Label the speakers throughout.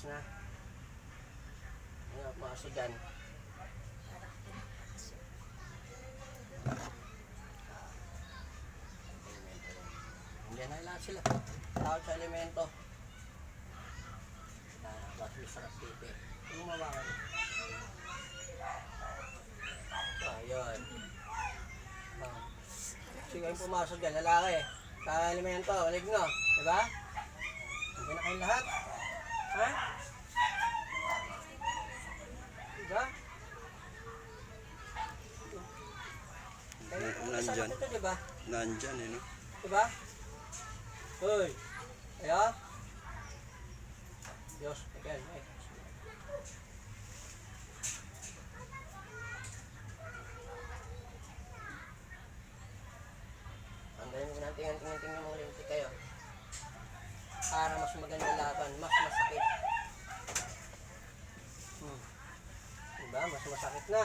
Speaker 1: na. Ano, pumasok dyan. Diyan na lahat sila. Tawag sa elemento. Bakit may sarap dito eh. Yung mabakan. Ayun. Sige yung pumasok dyan, lalaki. Sa elemento, ulig nyo. Diba? Diyan na kayong lahat. Ha? Diba?
Speaker 2: Nandyan.
Speaker 1: Ito, diba?
Speaker 2: Nandyan eh, no?
Speaker 1: Diba? Hoy! Ayo! Diyos, again, eh. Andayin mo natin yung mga lintik kayo. Para mas maganda laban, mas masakit. Diba? Mas masakit na.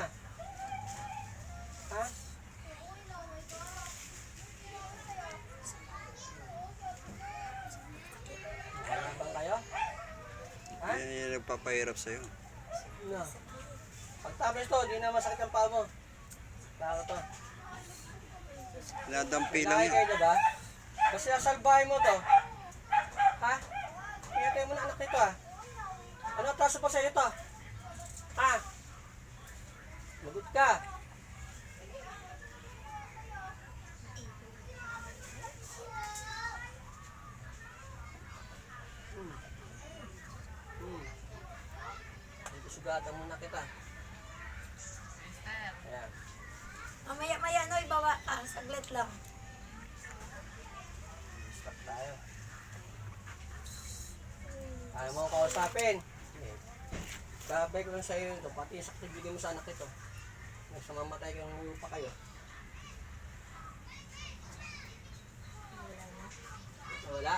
Speaker 1: Ha? Malabang kayo? Ha?
Speaker 2: Yan yung nagpapahirap sa'yo.
Speaker 1: No. Pagtapos to, di na masakit ang paa mo. Tao to.
Speaker 2: Nadampi lang
Speaker 1: Laki
Speaker 2: yan.
Speaker 1: kayo, diba? Basta nasalbahin mo to. Ha? Pinatay mo na anak nito, ha? Ano traso pa sa'yo to? Ha? Lagot ka. Sugatan muna kita. Ayan.
Speaker 3: Mamaya-maya, no, ibawa ka. Saglit lang.
Speaker 1: Stop tayo. Ayaw mo kausapin. Babay ko lang sa'yo ito. Pati yung sakit bigay mo sa anak ito. Nasa mamatay kang pa kayo. Wala.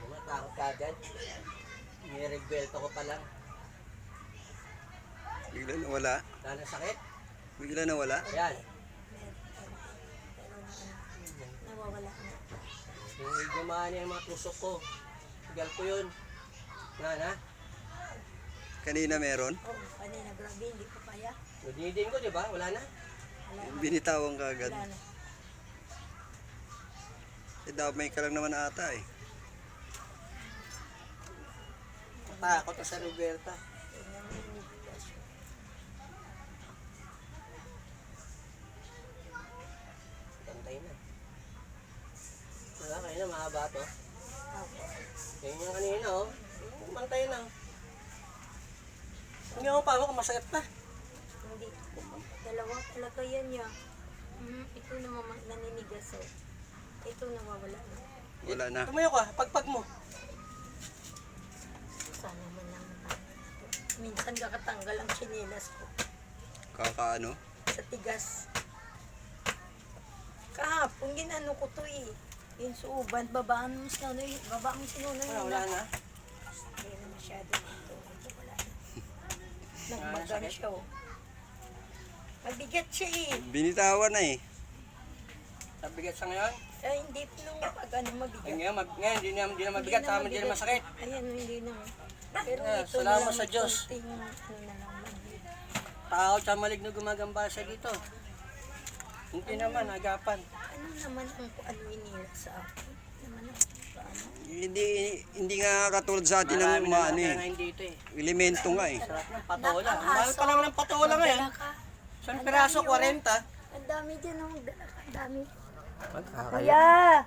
Speaker 1: Matakot ka dyan. Niregbelto ko pa lang.
Speaker 2: Bigla na wala.
Speaker 1: Wala na sakit.
Speaker 2: Bigla na wala.
Speaker 1: Ayan.
Speaker 3: Nawawala na.
Speaker 1: Yung gumaan yung mga tusok ko. Sigal ko yun. Na.
Speaker 2: Kanina meron.
Speaker 3: Oh, kanina, grabe, hindi ko kaya.
Speaker 1: Nadidin ko, di ba? Wala na.
Speaker 3: Wala na.
Speaker 2: Binitawan ka agad.
Speaker 3: Wala na.
Speaker 2: Eh, damay ka lang naman ata eh.
Speaker 1: Takot na sa Roberta.
Speaker 3: Tingnan mo yung bigas.
Speaker 1: Pantay na. Wala, kanina mahaba to.
Speaker 3: Opo.
Speaker 1: Yan yung kanina, oh. Pantay na. Hindi ako pa ako kung masakit pa.
Speaker 3: Hindi. Dalawa talaga yan niya. Ito naman naninigas, oh. Ito nawawala na.
Speaker 2: Wala na.
Speaker 1: Tumayo ka, pagpag mo.
Speaker 3: Sana man lang matanggal. Minsan kakatanggal ang tsinelas ko.
Speaker 2: Kakaano?
Speaker 3: Sa tigas. Kahapon, ginano ko to eh. Yung suuban, babaan mo sinunoy. Babaan mo sinunoy.
Speaker 1: Wala na.
Speaker 3: Hindi na masyado dito. Wala na. Nagmagan siya, oh. Mabigat siya eh.
Speaker 2: Binitawan na eh.
Speaker 1: Sabigat sa ngayon?
Speaker 3: Ay, hindi po nung pag ano mabigat.
Speaker 1: Ngayon, hindi na mabigat, tama hindi na masakit.
Speaker 3: Ayan, hindi naman. Pero
Speaker 1: Ah,
Speaker 3: ito
Speaker 1: salamat
Speaker 3: lang,
Speaker 1: sa Diyos.
Speaker 3: konting ano na lang mabigat.
Speaker 1: Tao sa maligno gumagamba siya dito. Hindi naman, agapan.
Speaker 3: Ano naman ang ano inira sa akin? Naman ang ano?
Speaker 2: Hindi nga katulad sa atin ng mga ano eh.
Speaker 1: Ngayon dito eh.
Speaker 2: Elemento nga eh.
Speaker 1: Sarap ng patola.
Speaker 3: Ang
Speaker 1: Mahal pa lang ng patola ngayon.
Speaker 3: Magdala ka.
Speaker 1: Isang piraso, 40.
Speaker 3: Ang dami din ang magdala ka. Ang dami.
Speaker 1: Magkakaya.
Speaker 3: Kuya!